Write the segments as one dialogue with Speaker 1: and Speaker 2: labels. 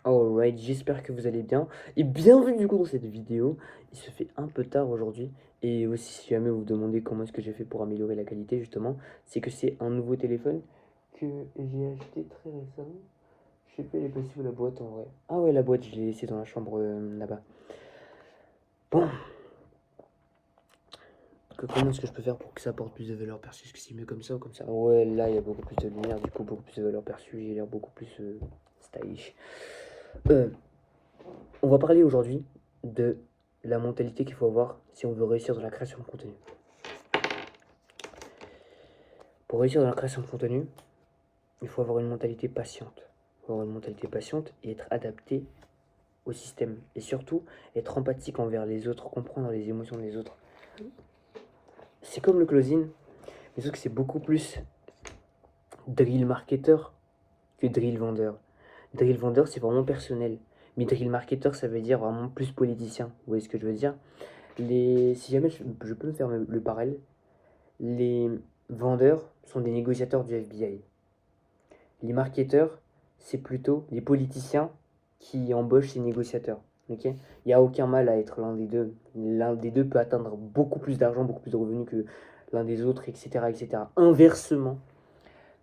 Speaker 1: Alright, j'espère que vous allez bien et bienvenue du coup dans cette vidéo. Il se fait un peu tard aujourd'hui et aussi si jamais vous vous demandez comment est-ce que j'ai fait pour améliorer la qualité justement, c'est que c'est un nouveau téléphone que j'ai acheté très récemment. Je sais pas, elle est passée où la boîte en vrai. Ah ouais, la boîte, je l'ai laissée dans la chambre là-bas. Bon, comment est-ce que je peux faire pour que ça apporte plus de valeur perçue? Est-ce que c'est mieux comme ça ou comme ça? Ouais, là il y a beaucoup plus de lumière, du coup beaucoup plus de valeur perçue, j'ai l'air beaucoup plus stylish. Euh, On va parler aujourd'hui de la mentalité qu'il faut avoir si on veut réussir dans la création de contenu. Pour réussir dans la création de contenu, il faut avoir une mentalité patiente. Il faut avoir une mentalité patiente et être adapté au système. Et surtout, être empathique envers les autres, comprendre les émotions des autres. C'est comme le closing, mais sauf que c'est beaucoup plus drill marketeur que drill vendeur. Drill vendeur, c'est vraiment personnel. Mais drill marketeur, ça veut dire vraiment plus politicien. Vous voyez ce que je veux dire? Si jamais je peux me faire le parallèle, les vendeurs sont des négociateurs du FBI. Les marketeurs, c'est plutôt les politiciens qui embauchent ces négociateurs. Ok, il n'y a aucun mal à être l'un des deux. L'un des deux peut atteindre beaucoup plus d'argent, beaucoup plus de revenus que l'un des autres, etc., etc. Inversement.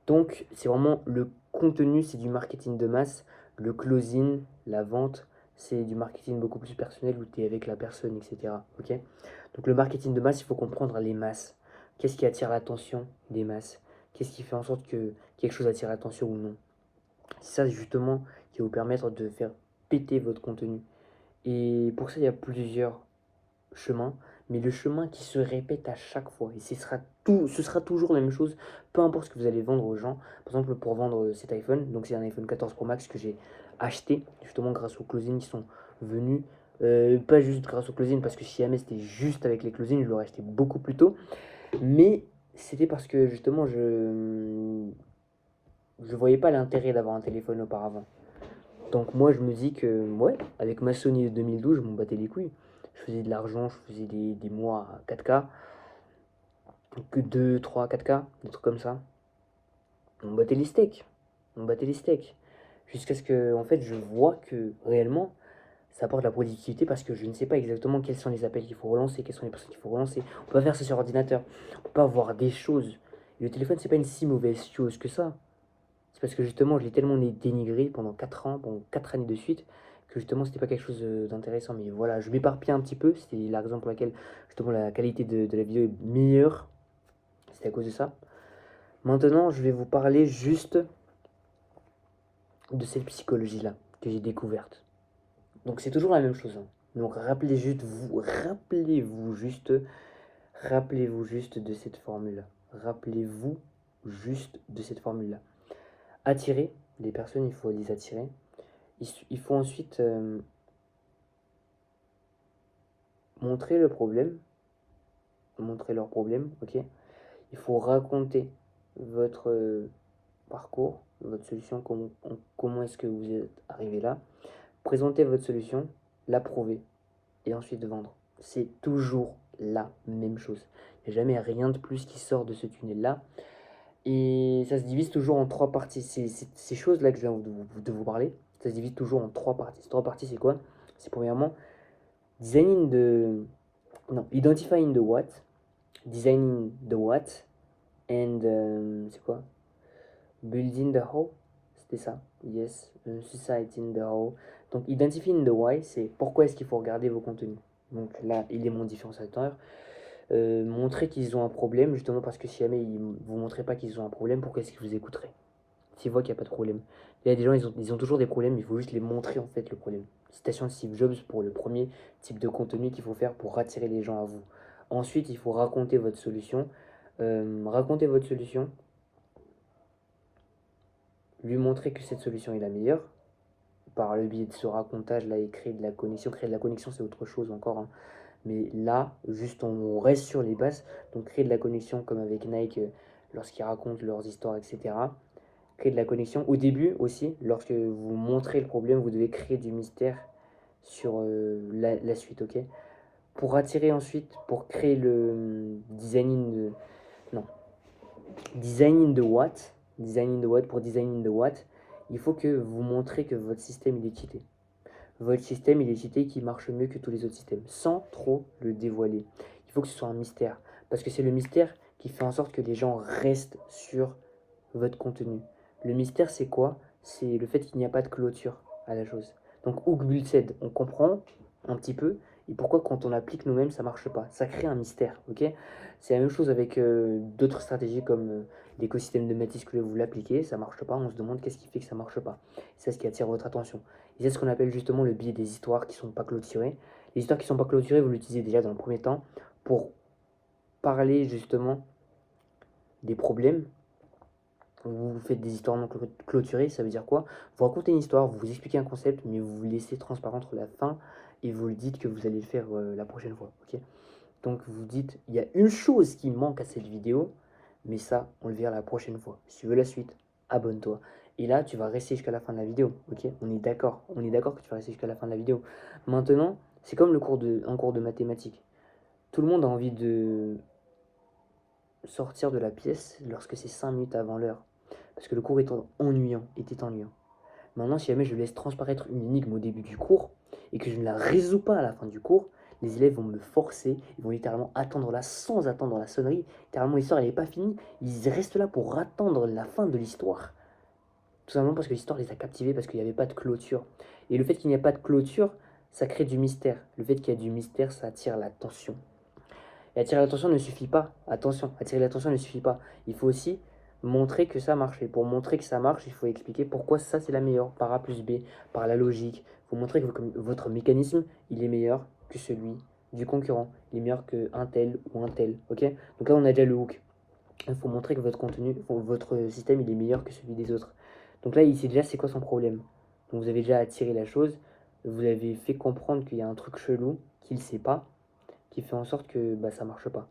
Speaker 1: Donc, c'est vraiment le contenu, c'est du marketing de masse. Le closing, la vente, c'est du marketing beaucoup plus personnel où tu es avec la personne, etc. Ok, donc, le marketing de masse, il faut comprendre les masses. Qu'est-ce qui attire l'attention des masses? Qu'est-ce qui fait en sorte que quelque chose attire l'attention ou non? C'est ça, justement, qui va vous permettre de faire péter votre contenu. Et pour ça, il y a plusieurs chemin, mais le chemin qui se répète à chaque fois. Et ce sera toujours la même chose, peu importe ce que vous allez vendre aux gens. Par exemple, pour vendre cet iPhone, donc c'est un iPhone 14 Pro Max que j'ai acheté, justement grâce aux closings qui sont venus. Pas juste grâce aux closings, parce que si jamais c'était juste avec les closings, je l'aurais acheté beaucoup plus tôt. Mais c'était parce que justement, je voyais pas l'intérêt d'avoir un téléphone auparavant. Donc moi je me dis que ouais, avec ma Sony de 2012, je m'en battais les couilles. Je faisais de l'argent, je faisais des mois à 4K, que 2, 3, 4K, des trucs comme ça. On battait les steaks. On battait les steaks. Jusqu'à ce que en fait je vois que réellement ça apporte de la productivité parce que je ne sais pas exactement quels sont les appels qu'il faut relancer, quelles sont les personnes qu'il faut relancer. On peut pas faire ça sur ordinateur. On peut pas voir des choses. Et le téléphone c'est pas une si mauvaise chose que ça. C'est parce que justement, je l'ai tellement dénigré pendant 4 ans, pendant 4 années de suite, que justement, c'était pas quelque chose d'intéressant. Mais voilà, je m'éparpille un petit peu. C'était la raison pour laquelle justement la qualité de la vidéo est meilleure. C'était à cause de ça. Maintenant, je vais vous parler juste de cette psychologie-là que j'ai découverte. Donc c'est toujours la même chose, hein. Donc rappelez-vous juste de cette formule-là. Rappelez-vous juste de cette formule-là. Attirer les personnes, il faut les attirer. Il faut ensuite montrer le problème, montrer leur problème, ok. Il faut raconter votre parcours, votre solution, comment est-ce que vous êtes arrivé là. Présenter votre solution, la prouver et ensuite vendre. C'est toujours la même chose. Il n'y a jamais rien de plus qui sort de ce tunnel-là. Et ça se divise toujours en trois parties. Ces choses-là que je viens de vous parler, ça se divise toujours en trois parties. Ces trois parties, c'est quoi? C'est premièrement, designing de... Non, identifying the what, designing the what, and... c'est quoi? Building the how. C'était ça. Yes. Society the how. Donc, identifying the why, c'est pourquoi est-ce qu'il faut regarder vos contenus. Donc là, il est mon différenciateur. Montrer qu'ils ont un problème, justement parce que si jamais vous ne montrez pas qu'ils ont un problème, pourquoi est-ce qu'ils vous écouteraient? S'ils voient qu'il n'y a pas de problème. Il y a des gens, ils ont toujours des problèmes, il faut juste les montrer en fait le problème. Citation de Steve Jobs pour le premier type de contenu qu'il faut faire pour attirer les gens à vous. Ensuite, il faut raconter votre solution. Raconter votre solution, lui montrer que cette solution est la meilleure, par le biais de ce racontage là et créer de la connexion. Créer de la connexion, c'est autre chose encore, hein. Mais là, juste on reste sur les bases. Donc créer de la connexion comme avec Nike lorsqu'ils racontent leurs histoires, etc. Créer de la connexion. Au début aussi, lorsque vous montrez le problème, vous devez créer du mystère sur la suite, ok. Pour attirer ensuite, pour créer le designing de... Non. Designing the what. Designing the what. Pour designing the what, il faut que vous montrez que votre système il est cheaté. Votre système il est cheaté qui marche mieux que tous les autres systèmes, sans trop le dévoiler. Il faut que ce soit un mystère, parce que c'est le mystère qui fait en sorte que les gens restent sur votre contenu. Le mystère c'est quoi? C'est le fait qu'il n'y a pas de clôture à la chose. Donc Hugbullsed, on comprend un petit peu, et pourquoi quand on applique nous-mêmes ça marche pas. Ça crée un mystère, ok? C'est la même chose avec d'autres stratégies comme l'écosystème de Matisse que vous l'appliquez, ça marche pas, on se demande qu'est-ce qui fait que ça marche pas. C'est ce qui attire votre attention. Et c'est ce qu'on appelle justement le biais des histoires qui sont pas clôturées. Les histoires qui sont pas clôturées, vous l'utilisez déjà dans le premier temps pour parler justement des problèmes. Vous faites des histoires non clôturées, ça veut dire quoi? Vous racontez une histoire, vous expliquez un concept, mais vous laissez transparent entre la fin et vous le dites que vous allez le faire la prochaine fois. Ok? Donc vous dites, il y a une chose qui manque à cette vidéo, mais ça, on le verra la prochaine fois. Si tu veux la suite, abonne-toi. Et là, tu vas rester jusqu'à la fin de la vidéo. Ok? On est d'accord. On est d'accord que tu vas rester jusqu'à la fin de la vidéo. Maintenant, c'est comme un cours de mathématiques. Tout le monde a envie de sortir de la pièce lorsque c'est 5 minutes avant l'heure. Parce que le cours était ennuyant. Maintenant, si jamais je laisse transparaître une énigme au début du cours et que je ne la résous pas à la fin du cours, les élèves vont me forcer, ils vont littéralement attendre là sans attendre la sonnerie. Littéralement, l'histoire elle n'est pas finie. Ils restent là pour attendre la fin de l'histoire. Tout simplement parce que l'histoire les a captivés, parce qu'il n'y avait pas de clôture. Et le fait qu'il n'y a pas de clôture, ça crée du mystère. Le fait qu'il y a du mystère, ça attire l'attention. Et attirer l'attention ne suffit pas. Attention, attirer l'attention ne suffit pas. Il faut aussi montrer que ça marche. Et pour montrer que ça marche, il faut expliquer pourquoi ça c'est la meilleure, par A plus B, par la logique. Il faut montrer que votre mécanisme, il est meilleur que celui du concurrent. Il est meilleur qu'un tel ou un tel. Ok? Donc là, on a déjà le hook. Il faut montrer que votre contenu, votre système, il est meilleur que celui des autres. Donc là, il sait déjà c'est quoi son problème. Donc vous avez déjà attiré la chose. Vous avez fait comprendre qu'il y a un truc chelou qu'il ne sait pas, qui fait en sorte que ça marche pas.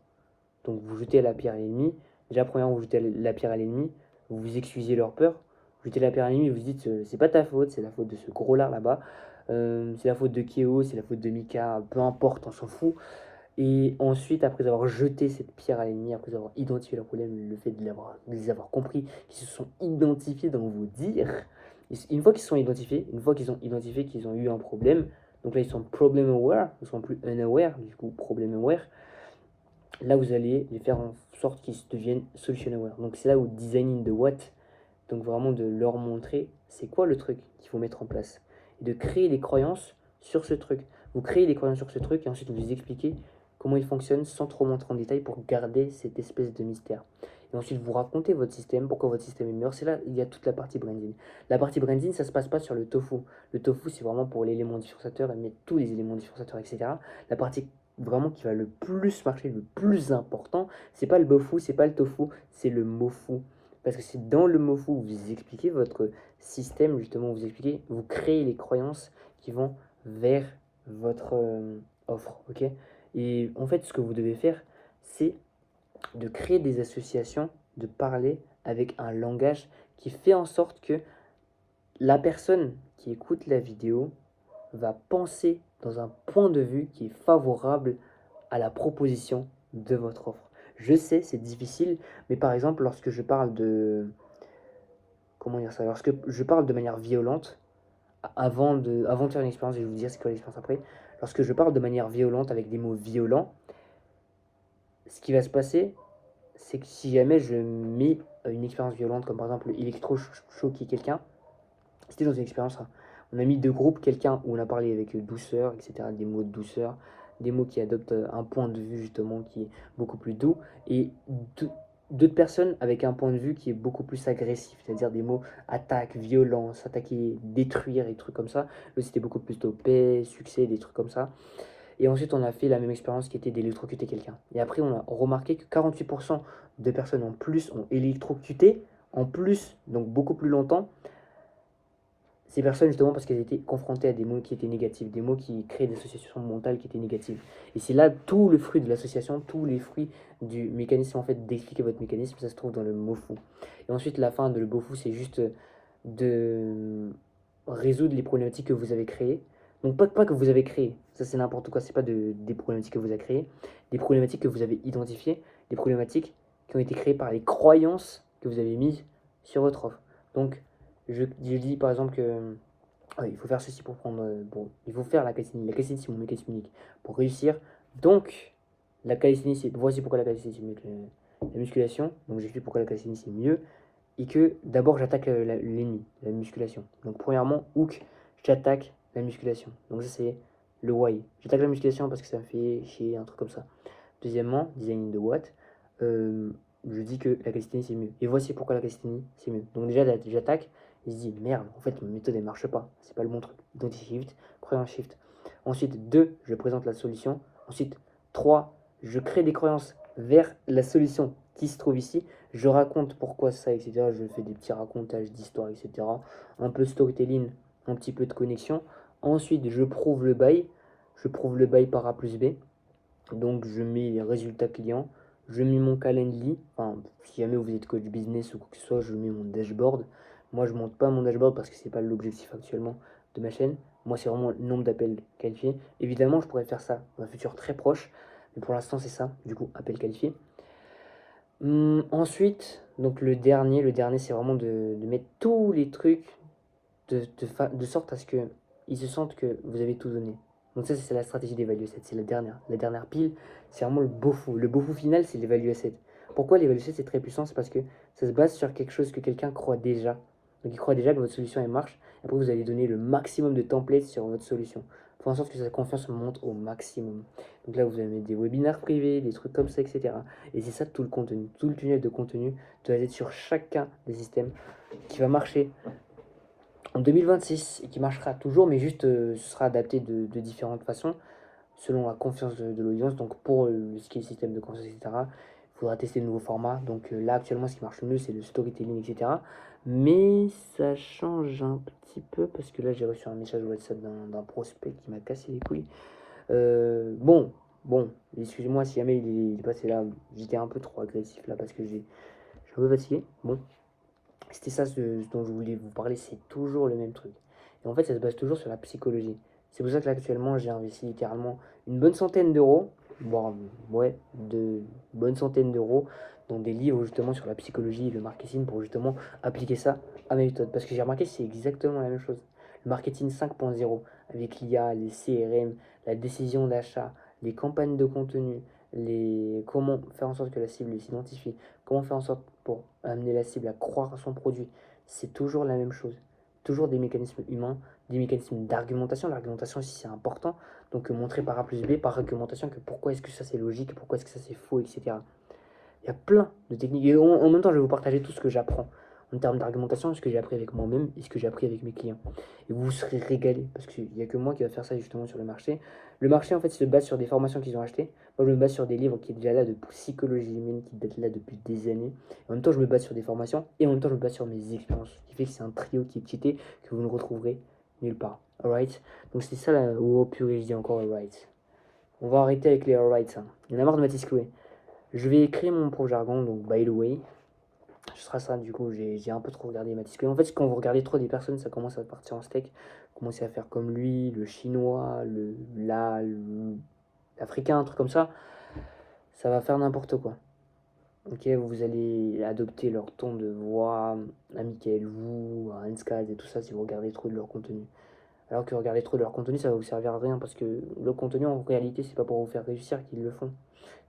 Speaker 1: Donc vous jetez la pierre à l'ennemi. Déjà, premièrement, vous jetez la pierre à l'ennemi, vous vous excusez leur peur, vous jetez la pierre à l'ennemi, vous dites c'est pas ta faute, c'est la faute de ce gros lard là-bas, c'est la faute de Keo, c'est la faute de Mika, peu importe, on s'en fout. Et ensuite, après avoir jeté cette pierre à l'ennemi, après avoir identifié leur problème, le fait de les avoir compris, qu'ils se sont identifiés dans vos dires, une fois qu'ils sont identifiés, une fois qu'ils ont identifié qu'ils ont eu un problème, donc là ils sont problem aware, ils sont plus unaware, du coup problem aware, là vous allez les faire en sorte qu'ils deviennent solution aware. Donc c'est là où designing the what, donc vraiment de leur montrer c'est quoi le truc qu'il faut mettre en place et de créer des croyances sur ce truc. Vous créez des croyances sur ce truc et ensuite vous expliquez comment il fonctionne sans trop montrer en détail pour garder cette espèce de mystère. Et ensuite vous racontez votre système, pourquoi votre système est meilleur. C'est là il y a toute la partie branding. La partie branding ça se passe pas sur le tofu. Le tofu c'est vraiment pour l'élément différenciateur et mettre tous les éléments différenciateurs etc. La partie vraiment qui va le plus marcher, le plus important, c'est pas le bofu, c'est pas le tofu, c'est le mofu. Parce que c'est dans le mofu où vous expliquez votre système, justement, vous expliquez, vous créez les croyances qui vont vers votre offre, ok? Et en fait, ce que vous devez faire, c'est de créer des associations, de parler avec un langage qui fait en sorte que la personne qui écoute la vidéo va penser dans un point de vue qui est favorable à la proposition de votre offre. Je sais, c'est difficile, mais par exemple, lorsque je parle de... Comment dire ça? Lorsque je parle de manière violente, avant de faire une expérience, et je vais vous dire c'est quoi l'expérience après, lorsque je parle de manière violente avec des mots violents, ce qui va se passer, c'est que si jamais je mets une expérience violente, comme par exemple électro-choquer quelqu'un, c'était dans une expérience, hein. On a mis deux groupes, quelqu'un où on a parlé avec douceur, etc., des mots de douceur, des mots qui adoptent un point de vue justement qui est beaucoup plus doux, et d'autres personnes avec un point de vue qui est beaucoup plus agressif, c'est-à-dire des mots attaque, violence, attaquer, détruire et trucs comme ça. Là c'était beaucoup plus de paix, succès, des trucs comme ça. Et ensuite on a fait la même expérience qui était d'électrocuter quelqu'un. Et après on a remarqué que 48% de personnes en plus ont électrocuté, en plus, donc beaucoup plus longtemps, ces personnes justement parce qu'elles étaient confrontées à des mots qui étaient négatifs, des mots qui créent des associations mentales qui étaient négatives. Et c'est là tout le fruit de l'association, tous les fruits du mécanisme en fait d'expliquer votre mécanisme, ça se trouve dans le mofu. Et ensuite la fin de le bofu c'est juste de résoudre les problématiques que vous avez créées. Donc pas que vous avez créé, ça c'est n'importe quoi, c'est pas des problématiques que vous avez créées, des problématiques que vous avez identifiées, des problématiques qui ont été créées par les croyances que vous avez mises sur votre offre. Donc je dis par exemple que il faut faire ceci pour prendre. Bon, il faut faire la calisthénie. La calisthénie, c'est mon mécanisme unique pour réussir. Donc, la calisthénie, voici pourquoi la calisthénie, c'est mieux que la musculation. Donc, j'explique pourquoi la calisthénie, c'est mieux. Et que d'abord, j'attaque l'ennemi, la musculation. Donc, premièrement, hook, j'attaque la musculation. Donc, ça, c'est le why. J'attaque la musculation parce que ça me fait chier, un truc comme ça. Deuxièmement, designing de what je dis que la calisthénie, c'est mieux. Et voici pourquoi la calisthénie, c'est mieux. Donc, déjà, j'attaque. Il se dit merde, en fait, ma méthode elle marche pas, c'est pas le bon truc. Identity shift, croyance shift. Ensuite, 2, je présente la solution. Ensuite, 3, je crée des croyances vers la solution qui se trouve ici. Je raconte pourquoi ça, etc. Je fais des petits racontages d'histoire, etc. Un peu storytelling, un petit peu de connexion. Ensuite, je prouve le bail. Je prouve le bail par A plus B. Donc, je mets les résultats clients. Je mets mon calendly. Enfin, si jamais vous êtes coach business ou quoi que ce soit, je mets mon dashboard. Moi, je monte pas mon dashboard parce que c'est pas l'objectif actuellement de ma chaîne. Moi, c'est vraiment le nombre d'appels qualifiés. Évidemment, je pourrais faire ça dans un futur très proche. Mais pour l'instant, c'est ça. Du coup, appel qualifié. Ensuite, donc le dernier c'est vraiment de mettre tous les trucs de sorte à ce qu'ils se sentent que vous avez tout donné. Donc ça, c'est la stratégie des value assets. C'est la dernière. La dernière pile, c'est vraiment le beau fou. Le beau fou final, c'est les value assets. Pourquoi les value assets, c'est très puissant? C'est parce que ça se base sur quelque chose que quelqu'un croit déjà. Donc il croit déjà que votre solution, elle marche. Et après, vous allez donner le maximum de templates sur votre solution. Il faut en sorte que sa confiance monte au maximum. Donc là, vous allez mettre des webinaires privés, des trucs comme ça, etc. Et c'est ça tout le contenu. Tout le tunnel de contenu doit être sur chacun des systèmes qui va marcher en 2026 et qui marchera toujours, mais juste ce sera adapté de différentes façons selon la confiance de l'audience. Donc pour ce qui est le système de confiance, etc., il faudra tester de nouveaux formats. Donc là, actuellement, ce qui marche le mieux, c'est le storytelling, etc. Mais ça change un petit peu parce que là, j'ai reçu un message WhatsApp d'un prospect qui m'a cassé les couilles. Bon, excusez-moi si jamais il est passé là. J'étais un peu trop agressif là parce que je suis un peu fatigué. Bon, c'était ça ce dont je voulais vous parler, c'est toujours le même truc. Et en fait, ça se base toujours sur la psychologie. C'est pour ça que là, actuellement, j'ai investi littéralement une bonne centaine d'euros, voire ouais, de bonnes centaines d'euros dans des livres justement sur la psychologie et le marketing pour justement appliquer ça à mes méthodes. Parce que j'ai remarqué que c'est exactement la même chose. Le marketing 5.0 avec l'IA, les CRM, la décision d'achat, les campagnes de contenu, comment faire en sorte que la cible s'identifie, comment faire en sorte pour amener la cible à croire à son produit, c'est toujours la même chose. Toujours des mécanismes humains, des mécanismes d'argumentation. L'argumentation aussi c'est important. Donc montrer par A plus B, par argumentation, que pourquoi est-ce que ça c'est logique, pourquoi est-ce que ça c'est faux, etc. Il y a plein de techniques. Et en même temps, je vais vous partager tout ce que j'apprends en termes d'argumentation, ce que j'ai appris avec moi-même et ce que j'ai appris avec mes clients. Et vous serez régalés parce qu'il n'y a que moi qui va faire ça justement sur le marché. Le marché, en fait, se base sur des formations qu'ils ont achetées. Moi, je me base sur des livres qui sont déjà là de psychologie humaine, qui datent là depuis des années. En même temps, je me base sur des formations et en même temps, je me base sur mes expériences. Ce qui fait que c'est un trio qui est cheaté que vous ne retrouverez nulle part. Alright? Donc, c'est ça là. Oh purée, je dis encore alright. On va arrêter avec les alright. Hein. Il y en a marre de m'attisclouer. Je vais écrire mon propre jargon, donc by the way. Ce sera ça, du coup, j'ai un peu trop regardé Mathis. En fait, quand vous regardez trop des personnes, ça commence à partir en steak. Commencez à faire comme lui, le chinois, l'africain, un truc comme ça. Ça va faire n'importe quoi. Ok, vous allez adopter leur ton de voix, à Michael Wu, à Hanskaz et tout ça si vous regardez trop de leur contenu. Alors que regarder trop de leur contenu, ça va vous servir à rien parce que le contenu en réalité, c'est pas pour vous faire réussir qu'ils le font.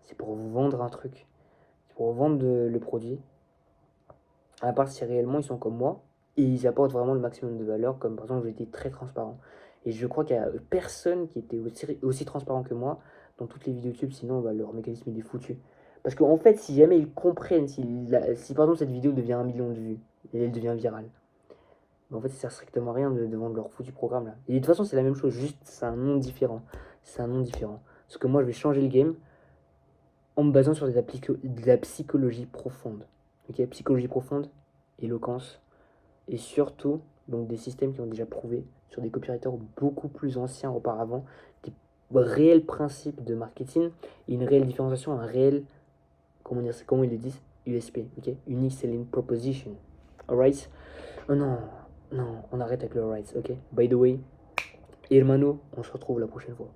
Speaker 1: C'est pour vous vendre un truc. C'est pour vous vendre le produit. À part si réellement ils sont comme moi et ils apportent vraiment le maximum de valeur, comme par exemple j'ai été très transparent. Et je crois qu'il n'y a personne qui était aussi transparent que moi dans toutes les vidéos YouTube, sinon bah, leur mécanisme il est foutu. Parce qu'en fait, si jamais ils comprennent, si par exemple cette vidéo devient 1 million de vues et elle devient virale, bah, en fait ça sert strictement à rien de vendre leur foutu programme là. Et de toute façon, c'est la même chose, juste c'est un nom différent. C'est un nom différent. Parce que moi je vais changer le game en me basant sur de la psychologie profonde. Ok, psychologie profonde, éloquence, et surtout donc des systèmes qui ont déjà prouvé sur des copywriters beaucoup plus anciens auparavant, des réels principes de marketing et une réelle différenciation, un réel, comment dire, comment ils le disent, USP, ok, Unique Selling Proposition. Alright? Oh non, non, on arrête avec le alright, ok? By the way, hermano, on se retrouve la prochaine fois.